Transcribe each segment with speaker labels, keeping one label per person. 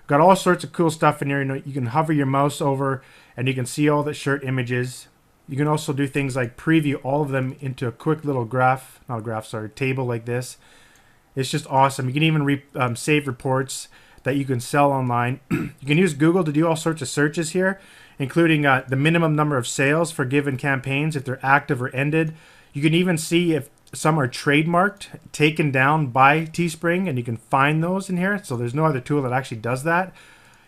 Speaker 1: Got all sorts of cool stuff in here. You can hover your mouse over and you can see all the shirt images. You can also do things like preview all of them into a quick little table like this. It's just awesome. You can even save reports that you can sell online. You can use Google to do all sorts of searches here, including the minimum number of sales for given campaigns, if they're active or ended. You can even see if some are trademarked, taken down by Teespring, and you can find those in here. So there's no other tool that actually does that.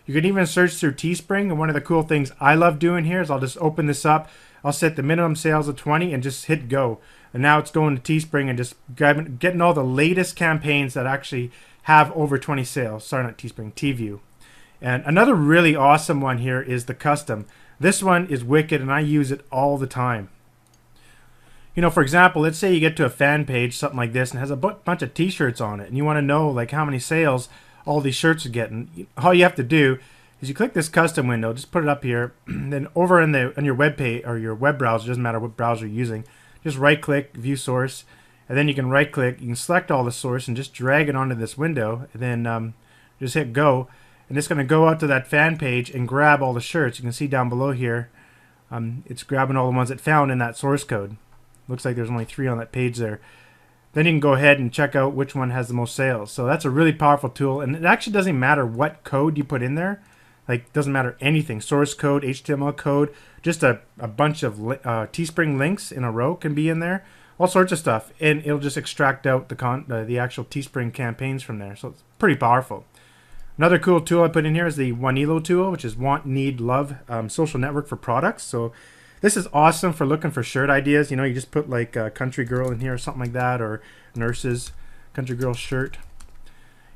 Speaker 1: You can even search through Teespring, and one of the cool things I love doing here is I'll just open this up. I'll set the minimum sales of 20 and just hit go. And now it's going to Teespring and just getting all the latest campaigns that actually have over 20 sales. Sorry, not Teespring, Teeview. And another really awesome one here is the custom. This one is wicked, and I use it all the time. For example, let's say you get to a fan page, something like this, and it has a bunch of t-shirts on it, and you want to know like how many sales all these shirts are getting. All you have to do is you click this custom window, just put it up here, then over on your web page or your web browser, doesn't matter what browser you're using, just right click, view source, and then you can right click, you can select all the source and just drag it onto this window, and then just hit go, and it's going to go out to that fan page and grab all the shirts. You can see down below here, it's grabbing all the ones it found in that source code. Looks like there's only 3 on that page there. Then you can go ahead and check out which one has the most sales. So that's a really powerful tool, and it actually doesn't matter what code you put in there. Like, doesn't matter anything. Source code, HTML code, just a bunch of Teespring links in a row can be in there. All sorts of stuff, and it'll just extract out the actual Teespring campaigns from there. So it's pretty powerful. Another cool tool I put in here is the Wanilo tool, which is Want, Need, Love social network for products. So this is awesome for looking for shirt ideas. You just put like Country Girl in here or something like that, or Nurses, Country Girl shirt.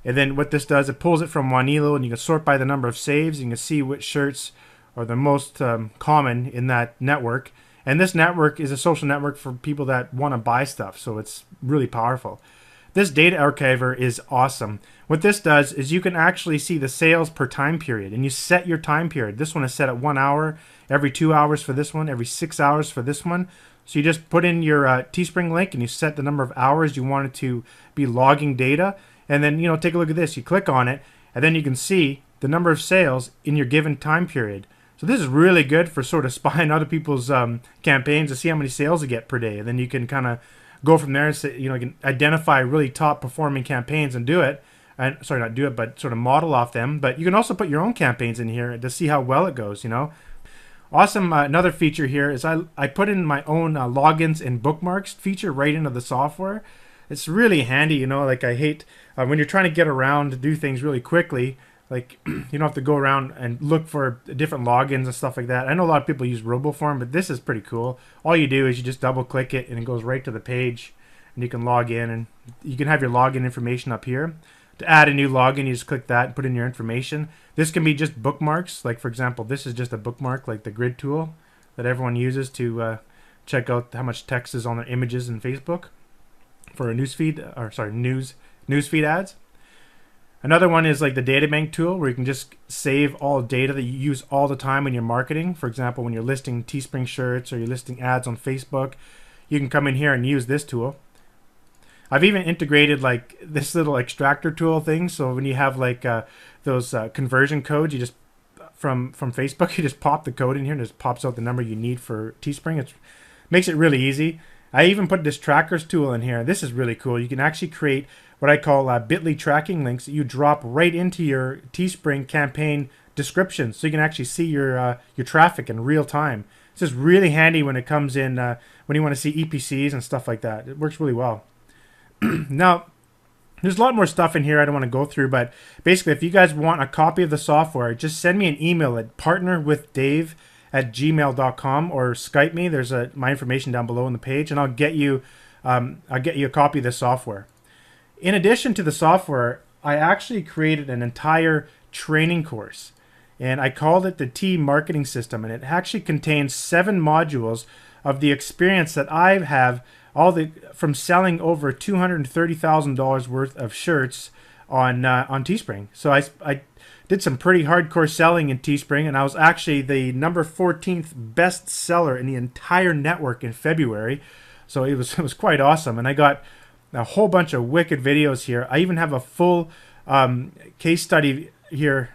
Speaker 1: And then what this does, it pulls it from Wanilo, and you can sort by the number of saves. You can see which shirts are the most common in that network. And this network is a social network for people that want to buy stuff, so it's really powerful. This data archiver is awesome. What this does is you can actually see the sales per time period, and you set your time period. This one is set at 1 hour, every 2 hours for this one, every 6 hours for this one. So you just put in your Teespring link, and you set the number of hours you want it to be logging data. And then, take a look at this. You click on it, and then you can see the number of sales in your given time period. So this is really good for sort of spying other people's campaigns to see how many sales you get per day. And then you can kind of go from there and say, you can identify really top performing campaigns and do it. And sorry, not do it, but sort of model off them. But you can also put your own campaigns in here to see how well it goes, Awesome. Another feature here is I put in my own logins and bookmarks feature right into the software. It's really handy, like I hate when you're trying to get around to do things really quickly, like you don't have to go around and look for different logins and stuff like that. I know a lot of people use RoboForm, but this is pretty cool. All you do is you just double click it and it goes right to the page, and you can log in, and you can have your login information up here. To add a new login, you just click that and put in your information. This can be just bookmarks. Like, for example, this is just a bookmark, like the grid tool that everyone uses to check out how much text is on their images in Facebook for a newsfeed, newsfeed ads. Another one is like the data bank tool, where you can just save all data that you use all the time in your marketing. For example, when you're listing Teespring shirts or you're listing ads on Facebook, you can come in here and use this tool. I've even integrated like this little extractor tool thing. So when you have like those conversion codes, you just from Facebook, you just pop the code in here and it just pops out the number you need for Teespring. It makes it really easy. I even put this trackers tool in here. This is really cool. You can actually create what I call bit.ly tracking links that you drop right into your Teespring campaign description, so you can actually see your traffic in real time. This is really handy when it comes in when you want to see EPCs and stuff like that. It works really well. Now, there's a lot more stuff in here I don't want to go through, but basically, if you guys want a copy of the software, just send me an email at partnerwithdave@gmail.com or Skype me. There's my information down below on the page, and I'll get you a copy of this software. In addition to the software, I actually created an entire training course, and I called it the T Marketing System, and it actually contains 7 modules of the experience that I have from selling over $230,000 worth of shirts on Teespring. So I did some pretty hardcore selling in Teespring, and I was actually the number 14th best seller in the entire network in February. So it was quite awesome, and I got a whole bunch of wicked videos here. I even have a full case study here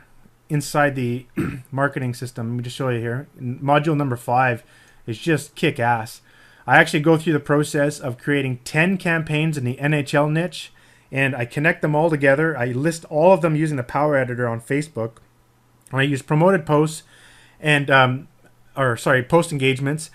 Speaker 1: inside the marketing system. Let me just show you here. Module number 5 is just kick ass. I actually go through the process of creating 10 campaigns in the NHL niche, and I connect them all together. I list all of them using the Power Editor on Facebook. And I use promoted posts and post engagements,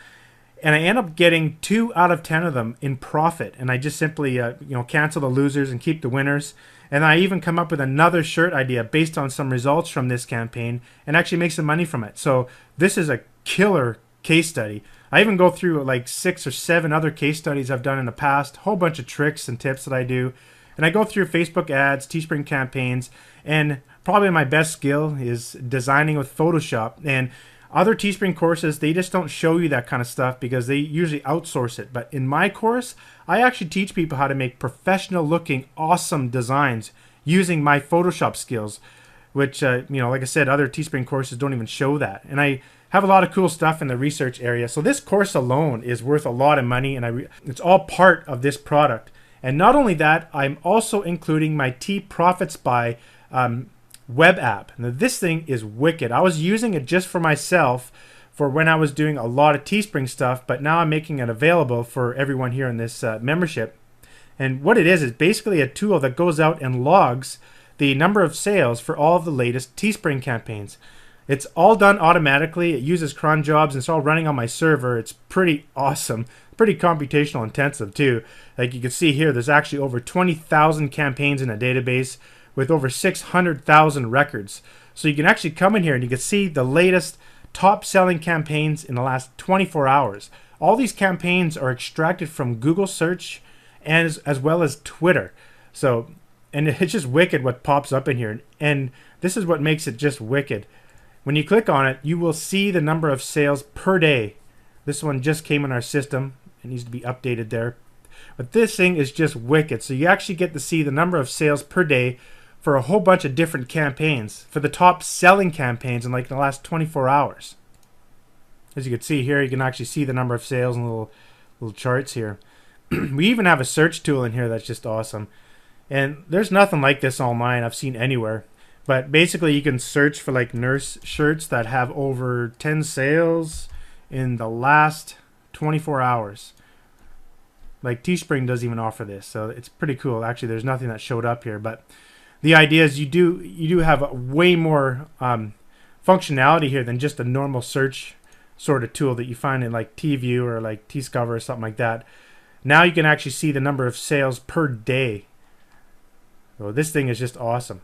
Speaker 1: and I end up getting 2 out of 10 of them in profit. And I just simply cancel the losers and keep the winners. And I even come up with another shirt idea based on some results from this campaign and actually make some money from it. So this is a killer case study. I even go through like 6 or 7 other case studies I've done in the past, a whole bunch of tricks and tips that I do. And I go through Facebook ads, Teespring campaigns, and probably my best skill is designing with Photoshop. And other Teespring courses, they just don't show you that kind of stuff because they usually outsource it. But in my course, I actually teach people how to make professional looking, awesome designs using my Photoshop skills, which, like I said, other Teespring courses don't even show that. And I have a lot of cool stuff in the research area. So this course alone is worth a lot of money, and it's all part of this product. And not only that, I'm also including my T Profits By web app. Now this thing is wicked. I was using it just for myself for when I was doing a lot of Teespring stuff, but now I'm making it available for everyone here in this membership. And what it is basically a tool that goes out and logs the number of sales for all of the latest Teespring campaigns. It's all done automatically. It uses cron jobs and it's all running on my server. It's pretty awesome. Pretty computational intensive too. Like you can see here, there's actually over 20,000 campaigns in a database with over 600,000 records. So you can actually come in here and you can see the latest top selling campaigns in the last 24 hours. All these campaigns are extracted from Google search and as well as Twitter. So, and it's just wicked what pops up in here. And this is what makes it just wicked. When you click on it, you will see the number of sales per day. This one just came in our system. It needs to be updated there. But this thing is just wicked. So you actually get to see the number of sales per day for a whole bunch of different campaigns, for the top selling campaigns in like the last 24 hours. As you can see here, you can actually see the number of sales in little charts here. We even have a search tool in here that's just awesome. And there's nothing like this online I've seen anywhere. But basically you can search for like nurse shirts that have over 10 sales in the last 24 hours. Like Teespring doesn't even offer this, so it's pretty cool. Actually, there's nothing that showed up here, but the idea is you do have way more functionality here than just a normal search sort of tool that you find in like Teeview or like Discover or something like that. Now you can actually see the number of sales per day. So this thing is just awesome.